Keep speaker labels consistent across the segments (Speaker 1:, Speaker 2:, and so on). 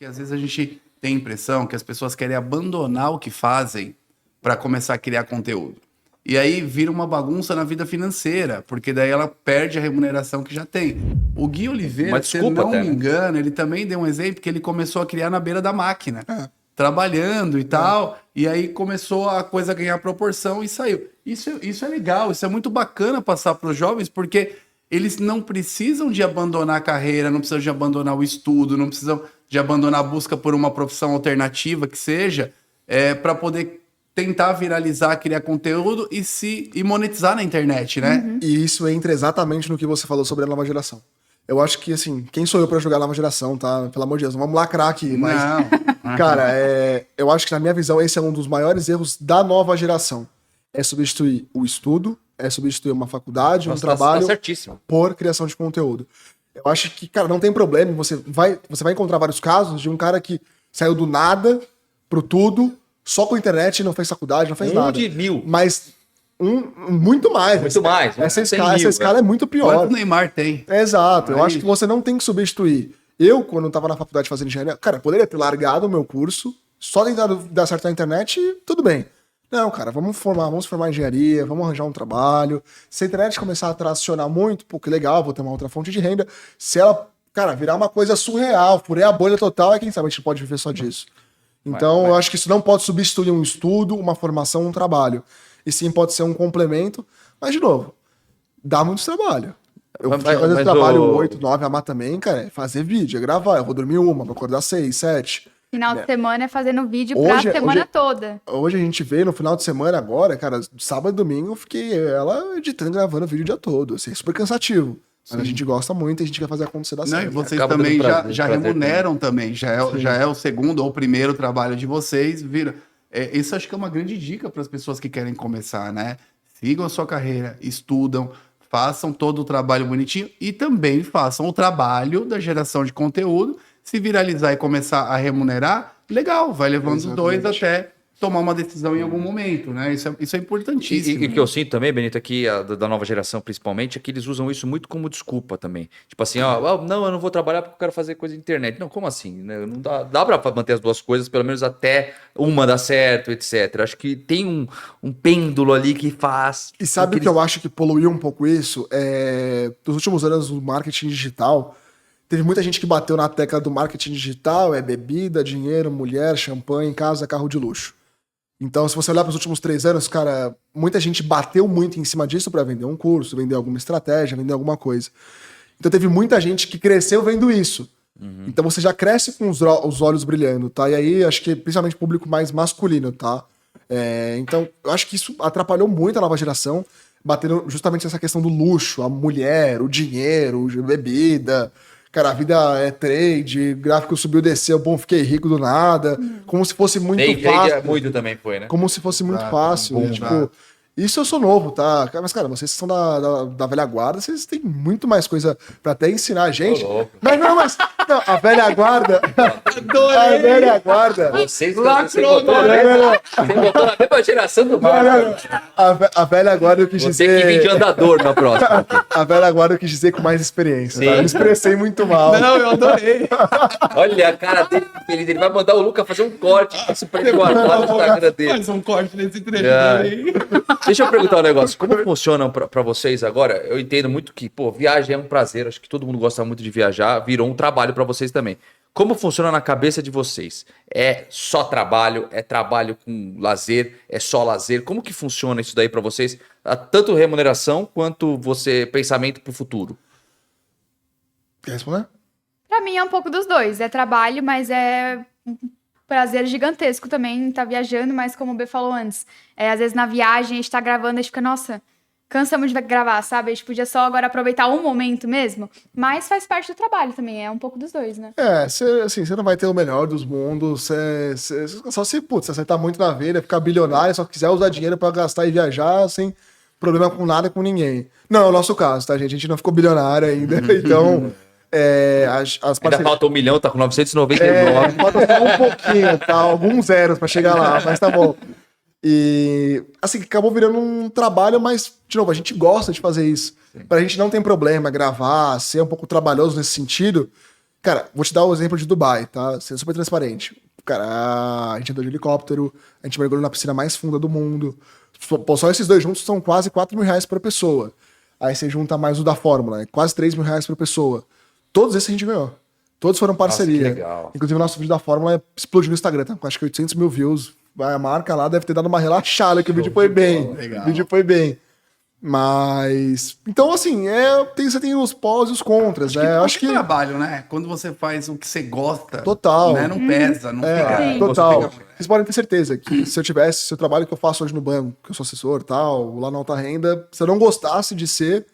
Speaker 1: Porque às vezes a gente tem a impressão que as pessoas querem abandonar o que fazem para começar a criar conteúdo. E aí vira uma bagunça na vida financeira, porque daí ela perde a remuneração que já tem. O Gui Oliveira, se eu não me engano, ele também deu um exemplo que ele começou a criar na beira da máquina, trabalhando e tal, e aí começou a coisa a ganhar proporção e saiu. Isso é legal, isso é muito bacana passar para os jovens, porque eles não precisam de abandonar a carreira, não precisam de abandonar o estudo, não precisam de abandonar a busca por uma profissão alternativa que seja, para poder tentar viralizar, criar conteúdo e monetizar na internet, né?
Speaker 2: Uhum. E isso entra exatamente no que você falou sobre a nova geração. Eu acho que, assim, quem sou eu pra julgar a nova geração, tá? Pelo amor de Deus, não vamos lacrar aqui, mas... Não. Cara, eu acho que, na minha visão, esse é um dos maiores erros da nova geração. É substituir o estudo, é substituir uma faculdade, um trabalho por criação de conteúdo. Eu acho que, cara, não tem problema, você vai encontrar vários casos de um cara que saiu do nada pro tudo, só com internet, não fez faculdade, não fez nada.
Speaker 3: De 1000.
Speaker 2: Mas muito mais.
Speaker 3: Muito mais.
Speaker 2: Essa escala é muito pior.
Speaker 1: Quanto o Neymar tem.
Speaker 2: Exato. Eu acho que você não tem que substituir. Eu, quando eu tava na faculdade fazendo engenharia, cara, eu poderia ter largado o meu curso, só tentar dar certo na internet e tudo bem. Não, cara, vamos formar engenharia, vamos arranjar um trabalho. Se a internet começar a tracionar muito, pô, que legal, vou ter uma outra fonte de renda. Se ela, cara, virar uma coisa surreal, furar a bolha total, quem sabe a gente pode viver só disso. Então, eu acho que isso não pode substituir um estudo, uma formação, um trabalho. E sim, pode ser um complemento. Mas, de novo, dá muito trabalho. Eu trabalho 8, 9, amar também, cara, é fazer vídeo, é gravar. Eu vou dormir vou acordar 6, 7.
Speaker 4: Final de semana é fazendo vídeo pra semana toda.
Speaker 2: Hoje a gente vê no final de semana agora, cara, sábado e domingo eu fiquei ela editando e gravando vídeo o dia todo. Assim, é super cansativo. Mas a gente gosta muito e a gente quer fazer acontecer da série.
Speaker 1: E vocês também já remuneram também. Já é o segundo ou o primeiro trabalho de vocês. Isso acho que é uma grande dica para as pessoas que querem começar, né? Sigam a sua carreira, estudam, façam todo o trabalho bonitinho e também façam o trabalho da geração de conteúdo. Se viralizar e começar a remunerar, legal, vai levando os dois até tomar uma decisão em algum momento, né? Isso é importantíssimo.
Speaker 3: E o que eu sinto também, Benito, aqui, da nova geração principalmente, é que eles usam isso muito como desculpa também. Tipo assim, não, eu não vou trabalhar porque eu quero fazer coisa na internet. Não, como assim? Né? Não dá pra manter as duas coisas, pelo menos até uma dar certo, etc. Acho que tem um pêndulo ali que faz...
Speaker 2: E sabe o que eu acho que poluiu um pouco isso? Nos últimos anos do marketing digital, teve muita gente que bateu na tecla do marketing digital, bebida, dinheiro, mulher, champanhe, casa, carro de luxo. Então, se você olhar para os últimos 3 anos, cara, muita gente bateu muito em cima disso para vender um curso, vender alguma estratégia, vender alguma coisa. Então, teve muita gente que cresceu vendo isso. Uhum. Então, você já cresce com os olhos brilhando, tá? E aí, acho que principalmente público mais masculino, tá? Então, eu acho que isso atrapalhou muito a nova geração, batendo justamente essa questão do luxo, a mulher, o dinheiro, a bebida... Cara, a vida é trade, gráfico subiu, desceu, bom, fiquei rico do nada. Como se fosse muito fácil.
Speaker 3: Trade muito também foi, né?
Speaker 2: Como se fosse muito fácil. Bom, tipo, isso eu sou novo, tá? Mas, cara, vocês são da velha guarda, vocês têm muito mais coisa pra até ensinar a gente. Mas a velha guarda... A velha guarda...
Speaker 3: Vocês botou na mesma geração do marketing.
Speaker 2: A velha guarda eu quis dizer...
Speaker 3: Você que vem de andador na próxima.
Speaker 2: A velha guarda eu quis dizer com mais experiência. Tá? Eu me expressei muito mal.
Speaker 1: Não, eu adorei.
Speaker 3: Olha a cara dele feliz. Ele vai mandar o Luca fazer um corte isso pra ele guardar no Instagram dele.
Speaker 1: Faz um corte nesse trecho aí.
Speaker 3: Deixa eu perguntar um negócio. Como funciona pra vocês agora? Eu entendo muito que, viagem é um prazer. Acho que todo mundo gosta muito de viajar. Virou um trabalho pra vocês também. Como funciona na cabeça de vocês? É só trabalho? É trabalho com lazer? É só lazer? Como que funciona isso daí pra vocês? Tanto remuneração quanto pensamento pro futuro.
Speaker 2: Quer responder?
Speaker 4: Pra mim é um pouco dos dois. É trabalho, mas é um prazer gigantesco também estar viajando. Mas como o B falou antes, às vezes na viagem a gente tá gravando, a gente fica, nossa... Cansamos de gravar, sabe? A gente podia só agora aproveitar um momento mesmo. Mas faz parte do trabalho também, é um pouco dos dois, né?
Speaker 2: Você não vai ter o melhor dos mundos. Só se acertar muito na veia, ficar bilionário, só quiser usar dinheiro pra gastar e viajar sem problema com nada, com ninguém. Não é o nosso caso, tá, gente? A gente não ficou bilionário ainda, então...
Speaker 3: Ainda falta 1 milhão, tá com 999.
Speaker 2: Falta só um pouquinho, tá? Alguns zeros pra chegar lá, mas tá bom. E, assim, acabou virando um trabalho, mas, de novo, a gente gosta de fazer isso. Sim. Pra gente não tem problema gravar, ser um pouco trabalhoso nesse sentido. Cara, vou te dar o exemplo de Dubai, tá? Sendo super transparente. Cara, a gente andou de helicóptero, a gente mergulhou na piscina mais funda do mundo. Pô, só esses dois juntos são quase 4 mil reais por pessoa. Aí você junta mais o da Fórmula, é quase 3 mil reais por pessoa. Todos esses a gente ganhou. Todos foram parceria.
Speaker 3: Nossa, que legal.
Speaker 2: Inclusive, o nosso vídeo da Fórmula explodiu no Instagram, tá? Com acho que 800 mil views. A marca lá deve ter dado uma relaxada, que o vídeo foi bem.
Speaker 1: Legal.
Speaker 2: O vídeo foi bem. Mas... Então, assim, você tem os pós e os contras, né? Eu acho que...
Speaker 1: trabalho, né? Quando você faz o que você gosta,
Speaker 2: Total.
Speaker 1: né? Não pesa, não fica...
Speaker 4: Sim.
Speaker 2: Total. Vocês podem ter certeza que se o trabalho que eu faço hoje no banco, que eu sou assessor e tal, lá na alta renda, se eu não gostasse de ser,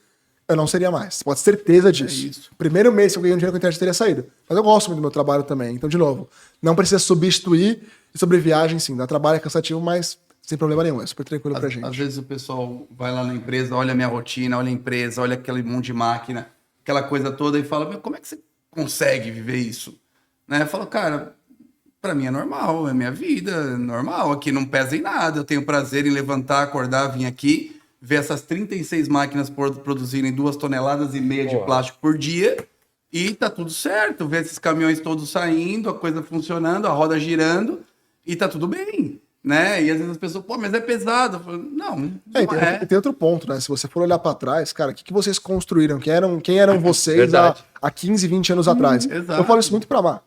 Speaker 2: eu não seria mais. Você pode ter certeza disso.
Speaker 1: isso.
Speaker 2: Primeiro mês que eu ganhei dinheiro com a internet, eu teria saído. Mas eu gosto muito do meu trabalho também. Então, de novo, não precisa substituir. E sobre viagem, sim, dá trabalho, é cansativo, mas sem problema nenhum. É super tranquilo pra gente.
Speaker 1: Às vezes o pessoal vai lá na empresa, olha a minha rotina, olha a empresa, olha aquele monte de máquina, aquela coisa toda e fala, meu, como é que você consegue viver isso? Né? Eu falo, cara, pra mim é normal, é minha vida, é normal, aqui não pesa em nada, eu tenho prazer em levantar, acordar, vir aqui, ver essas 36 máquinas produzirem 2,5 toneladas de plástico por dia e tá tudo certo, ver esses caminhões todos saindo, a coisa funcionando, a roda girando e tá tudo bem. Né? E às vezes as pessoas, pô, mas é pesado. Eu falo, não
Speaker 2: Tem outro ponto, né? Se você for olhar pra trás, cara, o que vocês construíram? Quem eram vocês há 15, 20 anos atrás?
Speaker 1: exato.
Speaker 2: Eu falo isso muito pra Mar.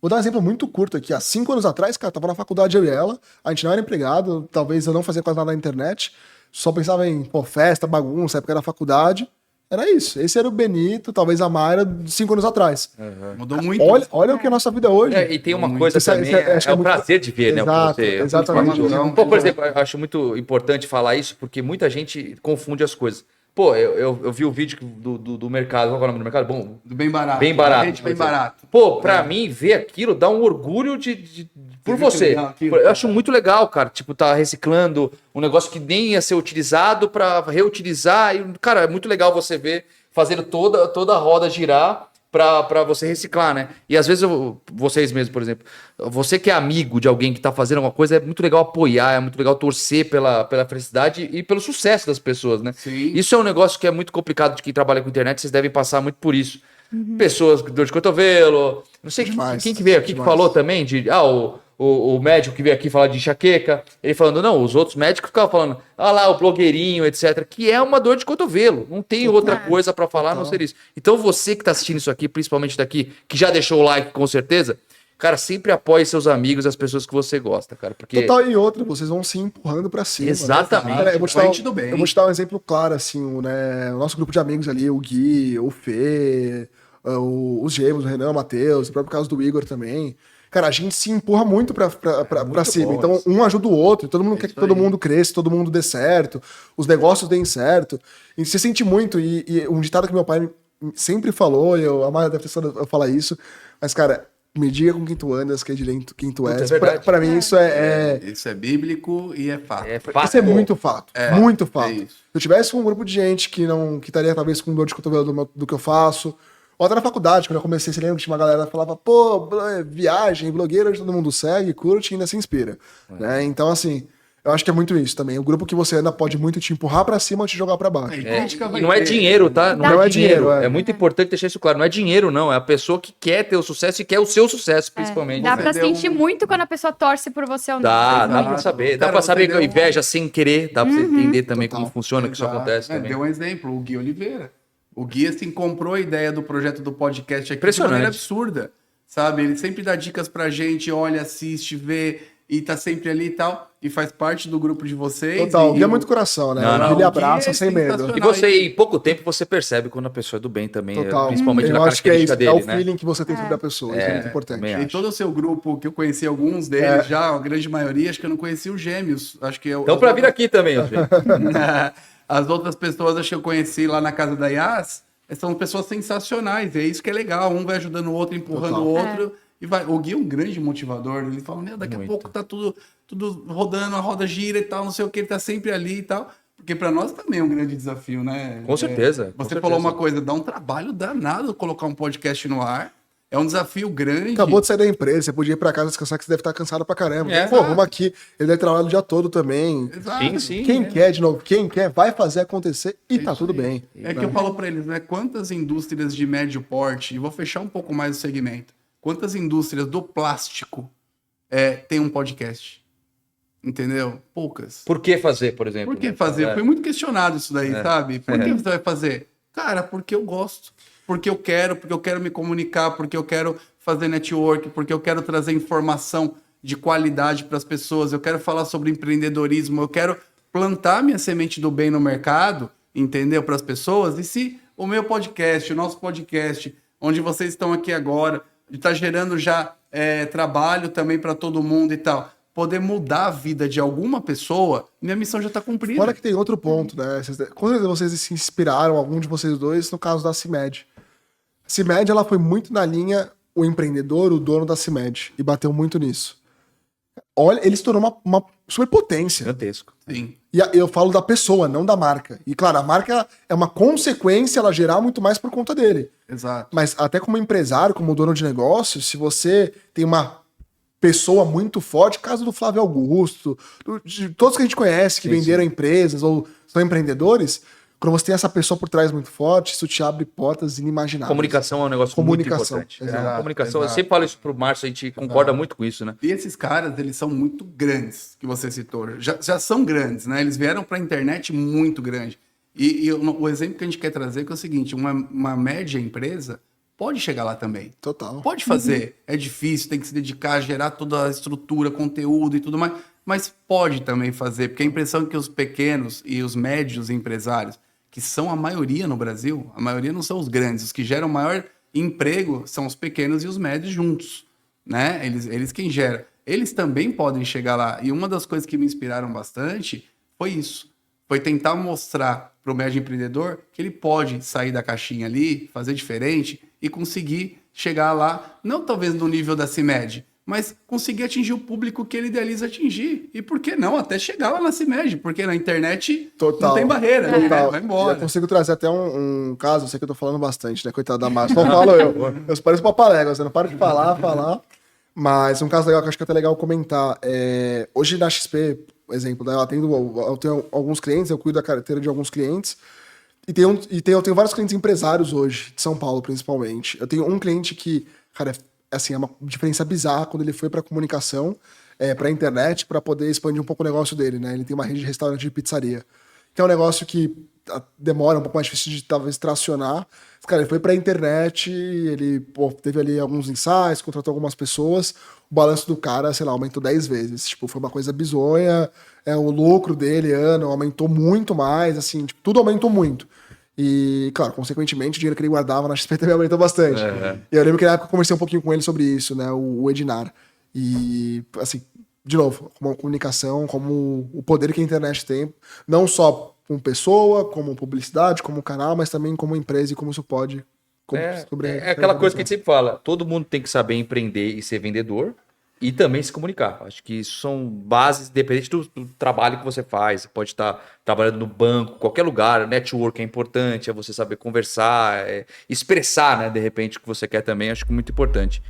Speaker 2: Vou dar um exemplo muito curto aqui. Há 5 anos atrás, cara, tava na faculdade eu e ela, a gente não era empregado, talvez eu não fazia quase nada na internet, só pensava em festa, bagunça, época da faculdade. Era isso. Esse era o Benito, talvez a Mayra, de 5 anos atrás.
Speaker 1: Mudou muito.
Speaker 2: Olha o que é a nossa vida hoje.
Speaker 3: E tem uma coisa também,
Speaker 2: acho que
Speaker 3: é o
Speaker 2: muito-
Speaker 3: prazer de ver, né?
Speaker 2: Exato,
Speaker 3: O que você,
Speaker 2: exatamente.
Speaker 3: Pô, por exemplo, eu acho muito importante falar isso, porque muita gente confunde as coisas. Pô, eu vi o vídeo do mercado, qual é o nome do mercado? Bom,
Speaker 1: Do bem barato.
Speaker 3: Bem barato.
Speaker 1: Rede bem barato.
Speaker 3: pô, pra mim, ver aquilo dá um orgulho por
Speaker 1: viu que
Speaker 3: você.
Speaker 1: legal aquilo,
Speaker 3: Eu
Speaker 1: cara?
Speaker 3: acho muito legal, cara. Tipo, tá reciclando um negócio que nem ia ser utilizado pra reutilizar. E, cara, é muito legal você ver fazendo toda a roda girar pra você reciclar, né? E às vezes, vocês mesmos, por exemplo, você que é amigo de alguém que tá fazendo alguma coisa, é muito legal apoiar, é muito legal torcer pela felicidade e pelo sucesso das pessoas, né?
Speaker 1: Sim.
Speaker 3: Isso é um negócio que é muito complicado de quem trabalha com internet, vocês devem passar muito por isso. Pessoas com dor de cotovelo, não sei
Speaker 2: Demais,
Speaker 3: quem que veio aqui
Speaker 2: demais.
Speaker 3: que falou também de o médico que veio aqui falar de enxaqueca, ele falando, não, os outros médicos ficavam falando, lá, o blogueirinho, etc, que é uma dor de cotovelo, não tem outra coisa pra falar a não ser isso. Então você que tá assistindo isso aqui, principalmente daqui, que já deixou o like com certeza, cara, sempre apoie seus amigos, as pessoas que você gosta, cara, porque...
Speaker 2: Total, e outra, vocês vão se empurrando pra cima.
Speaker 3: Exatamente.
Speaker 2: Cara, eu vou te dar
Speaker 1: Frente do bem.
Speaker 2: eu vou te dar um exemplo claro, assim, né? O nosso grupo de amigos ali, o Gui, o Fê, os gêmeos, o Renan, o Matheus, o próprio caso do Igor também. Cara, a gente se empurra muito pra cima.
Speaker 3: bom
Speaker 2: Então,
Speaker 3: isso.
Speaker 2: um ajuda o outro, todo mundo quer que todo
Speaker 1: aí.
Speaker 2: mundo cresça, todo mundo dê certo, os negócios deem certo. E você sente muito, e um ditado que meu pai sempre falou, e a Maia deve ter só eu falar isso, mas, cara, me diga com quem tu andas, que é de quem tu és.
Speaker 3: é verdade.
Speaker 2: Pra mim, isso
Speaker 1: Isso é bíblico e é fato.
Speaker 2: isso é muito fato. Muito fato.
Speaker 1: é isso.
Speaker 2: Se eu tivesse um grupo de gente que estaria talvez com dor de cotovelo do que eu faço, ou até na faculdade, quando eu comecei, você lembra que tinha uma galera que falava, pô, viagem, blogueira, todo mundo segue, curte e ainda se inspira. Né? Então, assim, eu acho que é muito isso também. O grupo que você anda pode muito te empurrar pra cima ou te jogar pra baixo.
Speaker 3: E não é dinheiro, tá?
Speaker 2: Não é dinheiro,
Speaker 3: É muito importante deixar isso claro. Não é dinheiro, não. É a pessoa que quer ter o sucesso e quer o seu sucesso, principalmente.
Speaker 4: Dá pra
Speaker 1: Entendeu?
Speaker 4: sentir muito quando a pessoa torce por você ou não.
Speaker 3: Dá
Speaker 1: Exato.
Speaker 3: pra saber. Dá
Speaker 1: Cara,
Speaker 3: pra
Speaker 1: você
Speaker 3: saber que
Speaker 1: deu
Speaker 3: a inveja sem querer, dá pra você entender também
Speaker 2: Total.
Speaker 3: como funciona, que isso
Speaker 1: Exato.
Speaker 3: acontece também.
Speaker 1: Deu um exemplo, o Gui Oliveira. O Gui, assim, comprou a ideia do projeto do podcast aqui de
Speaker 3: Impressionante.
Speaker 1: maneira absurda, sabe? Ele sempre dá dicas pra gente, olha, assiste, vê, e tá sempre ali e tal, e faz parte do grupo de vocês.
Speaker 2: Total, o Gui é
Speaker 1: o-
Speaker 2: muito coração, né?
Speaker 3: Não, não.
Speaker 2: Ele
Speaker 1: O
Speaker 2: abraça
Speaker 1: Gui é
Speaker 2: sem medo.
Speaker 1: sensacional.
Speaker 3: E você, em pouco tempo, você percebe quando a pessoa é do bem também,
Speaker 2: Total.
Speaker 3: principalmente na
Speaker 2: Eu acho que é isso,
Speaker 3: característica
Speaker 2: é o
Speaker 3: dele, né?
Speaker 2: feeling que você tem sobre a pessoa, isso é muito importante.
Speaker 3: também
Speaker 1: E
Speaker 3: acho.
Speaker 1: todo o seu grupo, que eu conheci alguns deles já, a grande maioria, acho que eu não conheci os gêmeos. Acho que
Speaker 3: Então, pra vir aqui também, ó, gente.
Speaker 1: As outras pessoas acho que eu conheci lá na casa da Yas, são pessoas sensacionais. É isso que é legal. Um vai ajudando o outro, empurrando
Speaker 2: Total.
Speaker 1: o outro. E vai. O Gui é um grande motivador. Ele fala, meu, daqui a pouco tá tudo rodando, a roda gira e tal, não sei o que, ele tá sempre ali e tal. Porque pra nós também é um grande desafio, né?
Speaker 3: Com certeza, com
Speaker 1: Você
Speaker 3: certeza.
Speaker 1: falou uma coisa, dá um trabalho danado colocar um podcast no ar. É um desafio grande.
Speaker 2: Acabou de sair da empresa, você podia ir pra casa descansar, que você deve estar cansado pra caramba.
Speaker 3: É,
Speaker 2: Pô,
Speaker 1: exato.
Speaker 2: vamos aqui. Ele deve trabalhar o dia todo também.
Speaker 1: Exato.
Speaker 3: Sim, sim.
Speaker 2: Quem quer, de novo, quem quer, vai fazer acontecer e tá
Speaker 1: Isso
Speaker 2: tudo
Speaker 1: aí.
Speaker 2: bem.
Speaker 1: É que eu falo pra eles, né? Quantas indústrias de médio porte, e vou fechar um pouco mais o segmento, quantas indústrias do plástico tem um podcast? Entendeu? Poucas.
Speaker 3: Por que fazer, por exemplo?
Speaker 1: Por que
Speaker 3: né?
Speaker 1: fazer?
Speaker 3: É.
Speaker 1: Foi muito questionado isso daí, sabe? Por que você vai fazer? Cara, porque eu gosto. Porque eu quero me comunicar, porque eu quero fazer network, porque eu quero trazer informação de qualidade para as pessoas, eu quero falar sobre empreendedorismo, eu quero plantar minha semente do bem no mercado, entendeu? Para as pessoas. E se o meu podcast, o nosso podcast, onde vocês estão aqui agora, está gerando já trabalho também para todo mundo e tal, poder mudar a vida de alguma pessoa, minha missão já está cumprida.
Speaker 2: Fora que tem outro ponto, né? Quando vocês se inspiraram, algum de vocês dois, no caso da CIMED. A CIMED, ela foi muito na linha, o empreendedor, o dono da CIMED, e bateu muito nisso. Olha, ele se tornou uma superpotência.
Speaker 3: Gigantesco.
Speaker 1: Sim.
Speaker 2: E eu falo da pessoa, não da marca. E claro, a marca é uma consequência, ela gerar muito mais por conta dele.
Speaker 1: Exato.
Speaker 2: Mas até como empresário, como dono de negócio, se você tem uma pessoa muito forte, caso do Flávio Augusto, de todos que a gente conhece, que venderam empresas ou são empreendedores, quando você tem essa pessoa por trás muito forte, isso te abre portas inimagináveis.
Speaker 3: Comunicação é um negócio
Speaker 2: Comunicação,
Speaker 3: muito importante.
Speaker 2: exato,
Speaker 3: Comunicação, eu
Speaker 1: exato.
Speaker 3: sempre falo isso pro Márcio, a gente concorda muito com isso, né?
Speaker 1: E esses caras, eles são muito grandes, que você citou. Já são grandes, né? Eles vieram para a internet muito grande. E o exemplo que a gente quer trazer é o seguinte, uma média empresa pode chegar lá também.
Speaker 2: Total.
Speaker 1: Pode fazer. É difícil, tem que se dedicar, gerar toda a estrutura, conteúdo e tudo mais. Mas pode também fazer, porque a impressão é que os pequenos e os médios empresários, que são a maioria no Brasil, a maioria não são os grandes, os que geram maior emprego são os pequenos e os médios juntos, né? Eles quem gera. Eles também podem chegar lá. E uma das coisas que me inspiraram bastante foi isso. Foi tentar mostrar para o médio empreendedor que ele pode sair da caixinha ali, fazer diferente e conseguir chegar lá, não talvez no nível da CIMED, mas conseguir atingir o público que ele idealiza atingir. E por que não? Até chegar lá na CIMED, porque na internet
Speaker 2: Total.
Speaker 1: não tem barreira, né?
Speaker 2: Total.
Speaker 1: Vai
Speaker 2: Já
Speaker 1: embora.
Speaker 2: consigo trazer até um caso, eu sei que eu tô falando bastante, né? Coitado da Márcia. Só falo eu. Eu pareço papaléguas, você não para de falar. Mas um caso legal que eu acho que é até legal comentar. Hoje na XP, por exemplo, né, eu tenho alguns clientes, eu cuido da carteira de alguns clientes. Eu tenho vários clientes empresários hoje, de São Paulo principalmente. Eu tenho um cliente que, cara, é uma diferença bizarra quando ele foi para comunicação, para internet, para poder expandir um pouco o negócio dele, né? Ele tem uma rede de restaurante e pizzaria, que é um negócio que demora um pouco mais difícil de talvez tracionar. Cara, ele foi para internet, ele teve ali alguns insights, contratou algumas pessoas, o balanço do cara, sei lá, aumentou 10 vezes. Tipo, foi uma coisa bizonha, o lucro dele, aumentou muito mais, assim, tipo, tudo aumentou muito. E, claro, consequentemente, o dinheiro que ele guardava na XP também aumentou bastante. E eu lembro que na época eu conversei um pouquinho com ele sobre isso, né? O Ednar. E, assim, de novo, como a comunicação, como o poder que a internet tem, não só como pessoa, como publicidade, como canal, mas também como empresa e como isso pode...
Speaker 3: É aquela coisa que a gente sempre fala, todo mundo tem que saber empreender e ser vendedor e também se comunicar. Acho que isso são bases, independente do trabalho que você faz. Você pode estar trabalhando no banco, qualquer lugar, network é importante, é você saber conversar, expressar, né, de repente, o que você quer também, acho que é muito importante.